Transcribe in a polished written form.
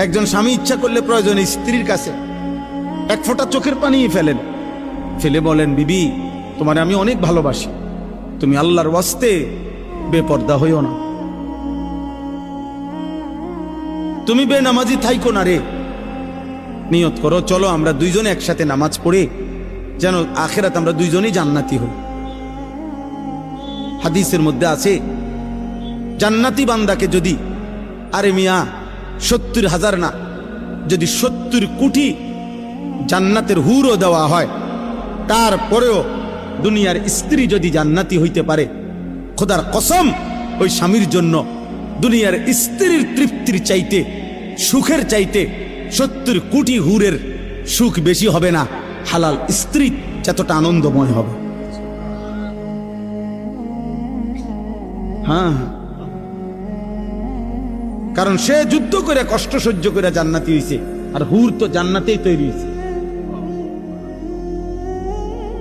একজন স্বামী ইচ্ছা করলে প্রয়োজনে স্ত্রীর কাছে এক ফোঁটা চোখের পানি ফেলেন, ফেলে বলেন, বিবি তোমার আমি অনেক ভালোবাসি, তুমি আল্লাহর ওয়াস্তে বেপর্দা হইও না, তুমি বেনামাজি থাইকো না রে। নিয়ত করো, চলো আমরা দুইজনে একসাথে নামাজ পড়ে যেন আখিরাত আমরা দুইজনেই জান্নাতি হই। হাদিসের মধ্যে আছে, জান্নাতি বান্দাকে যদি, আরে মিয়া 70,000 না, যদি 70 কোটি জান্নাতের হুরও দেওয়া হয়, তারপরেও দুনিয়ার স্ত্রী যদি জান্নাতি হইতে পারে, খোদার কসম ওই স্বামীর জন্য দুনিয়ার স্ত্রীর তৃপ্তির চাইতে, সুখের চাইতে 70 কোটি হুরের সুখ বেশি হবে না। হালাল স্ত্রী যতটা আনন্দময় হবে। হ্যাঁ, কারণ সে যুদ্ধ করে কষ্ট সহ্য করে জান্নাতি হইছে, আর হুর তো জান্নাতেই তৈরি হয়েছে।